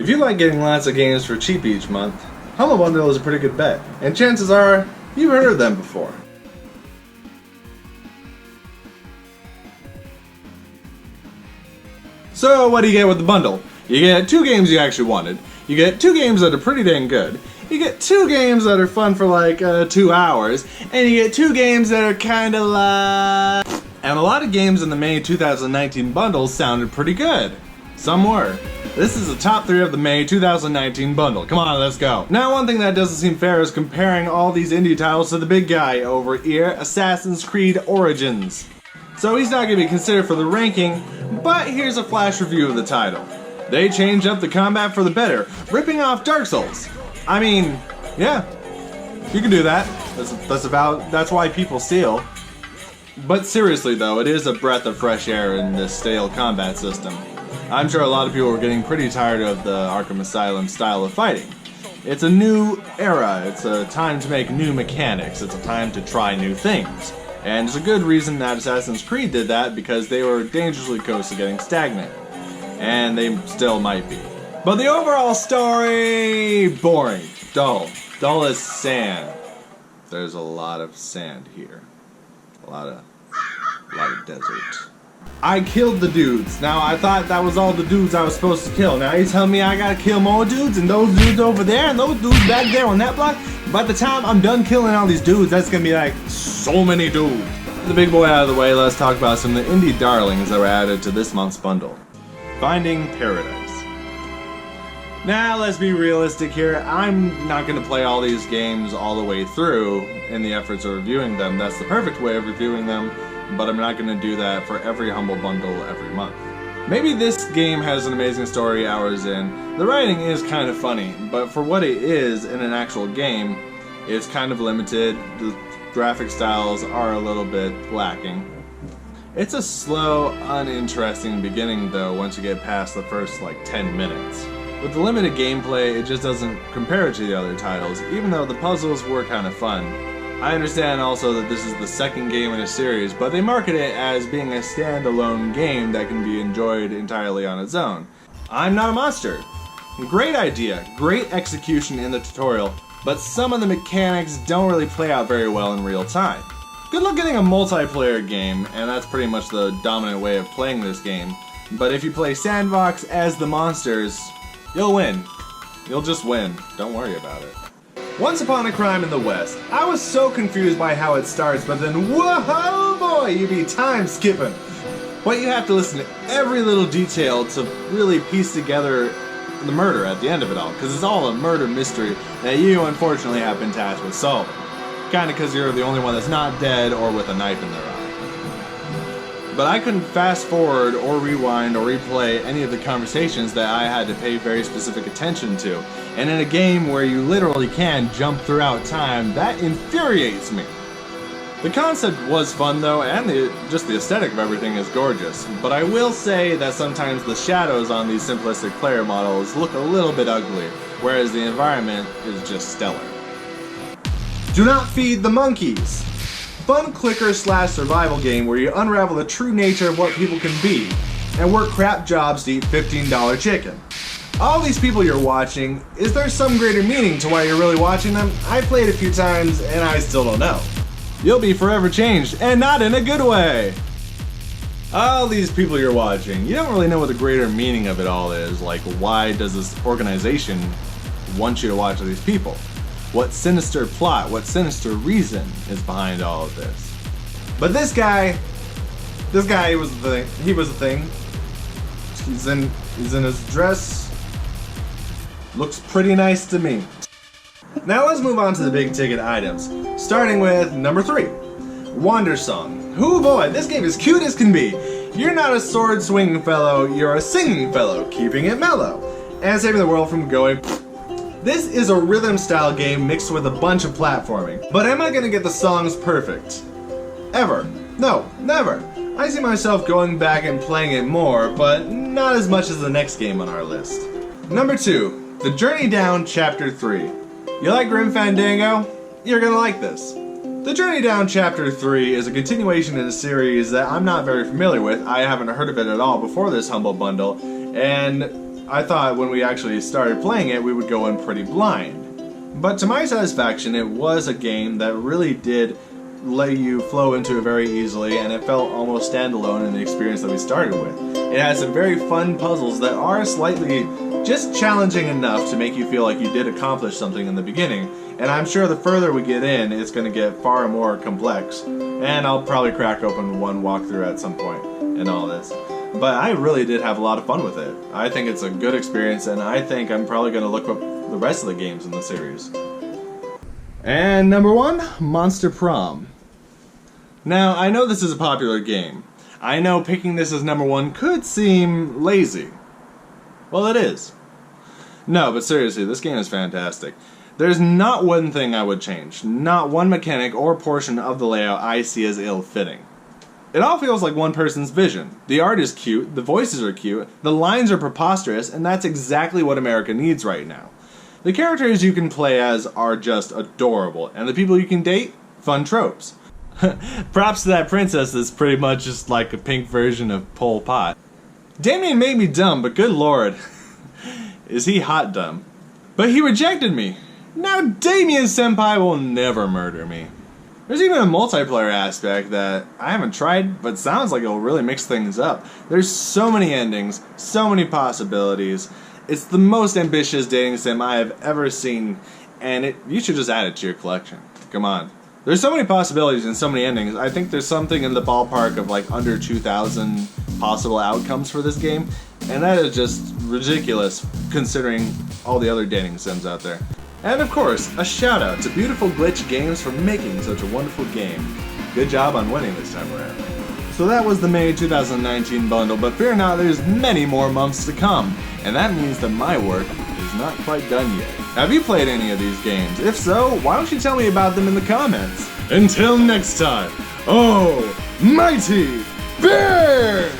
If you like getting lots of games for cheap each month, Humble Bundle is a pretty good bet, and chances are you've heard of them before. So what do you get with the bundle? You get 2 games you actually wanted, you get 2 games that are pretty dang good, you get 2 games that are fun for like 2 hours, and you get 2 games that are kinda like... And a lot of games in the May 2019 bundle sounded pretty good. Some were. This is the top 3 of the May 2019 bundle. Come on, let's go. Now, one thing that doesn't seem fair is comparing all these indie titles to the big guy over here, Assassin's Creed Origins. So he's not going to be considered for the ranking, but here's a flash review of the title. They changed up the combat for the better, ripping off Dark Souls. I mean, yeah, you can do that. That's why people steal. But seriously though, it is a breath of fresh air in this stale combat system. I'm sure a lot of people are getting pretty tired of the Arkham Asylum style of fighting. It's a new era, it's a time to make new mechanics, it's a time to try new things. And there's a good reason that Assassin's Creed did that, because they were dangerously close to getting stagnant. And they still might be. But the overall story... boring. Dull. Dull as sand. There's a lot of sand here. A lot of desert. I killed the dudes. Now, I thought that was all the dudes I was supposed to kill. Now you tell me I gotta kill more dudes, and those dudes over there, and those dudes back there on that block? By the time I'm done killing all these dudes, that's gonna be like so many dudes. The big boy out of the way, let's talk about some of the indie darlings that were added to this month's bundle. Finding Paradise. Now, let's be realistic here. I'm not gonna play all these games all the way through in the efforts of reviewing them. That's the perfect way of reviewing them. But I'm not going to do that for every Humble Bundle every month. Maybe this game has an amazing story hours in. The writing is kind of funny, but for what it is in an actual game, it's kind of limited. The graphic styles are a little bit lacking. It's a slow, uninteresting beginning though once you get past the first like 10 minutes. With the limited gameplay, it just doesn't compare to the other titles, even though the puzzles were kind of fun. I understand also that this is the second game in a series, but they market it as being a standalone game that can be enjoyed entirely on its own. I'm Not a Monster. Great idea, great execution in the tutorial, but some of the mechanics don't really play out very well in real time. Good luck getting a multiplayer game, and that's pretty much the dominant way of playing this game, but if you play Sandbox as the monsters, you'll win. You'll just win. Don't worry about it. Once Upon a Crime in the West. I was so confused by how it starts, but then whoa boy, you be time skipping. But you have to listen to every little detail to really piece together the murder at the end of it all, because it's all a murder mystery that you unfortunately have been tasked with solving. Kinda because you're the only one that's not dead or with a knife in their eye. But I couldn't fast forward or rewind or replay any of the conversations that I had to pay very specific attention to. And in a game where you literally can jump throughout time, that infuriates me. The concept was fun though, and just the aesthetic of everything is gorgeous. But I will say that sometimes the shadows on these simplistic player models look a little bit ugly, whereas the environment is just stellar. Do Not Feed the Monkeys. Fun clicker/survival game where you unravel the true nature of what people can be, and work crap jobs to eat $15 chicken. All these people you're watching, is there some greater meaning to why you're really watching them? I played a few times and I still don't know. You'll be forever changed, and not in a good way. All these people you're watching, you don't really know what the greater meaning of it all is, like why does this organization want you to watch these people? What sinister plot, what sinister reason is behind all of this? But this guy was the thing. He was the thing. He's in his dress. Looks pretty nice to me. Now let's move on to the big ticket items, starting with number 3, Wandersong. Hoo boy, this game is cute as can be. You're not a sword swinging fellow, you're a singing fellow, keeping it mellow, and saving the world from going. This is a rhythm style game mixed with a bunch of platforming. But am I gonna get the songs perfect? Ever? No, never. I see myself going back and playing it more, but not as much as the next game on our list. Number 2, The Journey Down Chapter 3. You like Grim Fandango? You're gonna like this. The Journey Down Chapter 3 is a continuation in a series that I'm not very familiar with. I haven't heard of it at all before this Humble Bundle, and I thought when we actually started playing it, we would go in pretty blind. But to my satisfaction, it was a game that really did let you flow into it very easily, and it felt almost standalone in the experience that we started with. It has some very fun puzzles that are slightly just challenging enough to make you feel like you did accomplish something in the beginning, and I'm sure the further we get in, it's going to get far more complex, and I'll probably crack open one walkthrough at some point in all this. But I really did have a lot of fun with it. I think it's a good experience, and I think I'm probably going to look up the rest of the games in the series. And number 1, Monster Prom. Now, I know this is a popular game. I know picking this as number 1 could seem lazy. Well, it is. No, but seriously, this game is fantastic. There's not one thing I would change. Not one mechanic or portion of the layout I see as ill-fitting. It all feels like one person's vision. The art is cute, the voices are cute, the lines are preposterous, and that's exactly what America needs right now. The characters you can play as are just adorable, and the people you can date, fun tropes. Props to that princess that's pretty much just like a pink version of Pol Pot. Damien made me dumb, but good lord, is he hot dumb. But he rejected me. Now Damien Senpai will never murder me. There's even a multiplayer aspect that I haven't tried, but sounds like it'll really mix things up. There's so many endings, so many possibilities. It's the most ambitious dating sim I have ever seen, and you should just add it to your collection. Come on. There's so many possibilities and so many endings. I think there's something in the ballpark of like under 2,000 possible outcomes for this game, and that is just ridiculous considering all the other dating sims out there. And of course, a shout out to Beautiful Glitch Games for making such a wonderful game. Good job on winning this time around. So that was the May 2019 bundle, but fear not, there's many more months to come, and that means that my work is not quite done yet. Have you played any of these games? If so, why don't you tell me about them in the comments? Until next time, oh, mighty beard!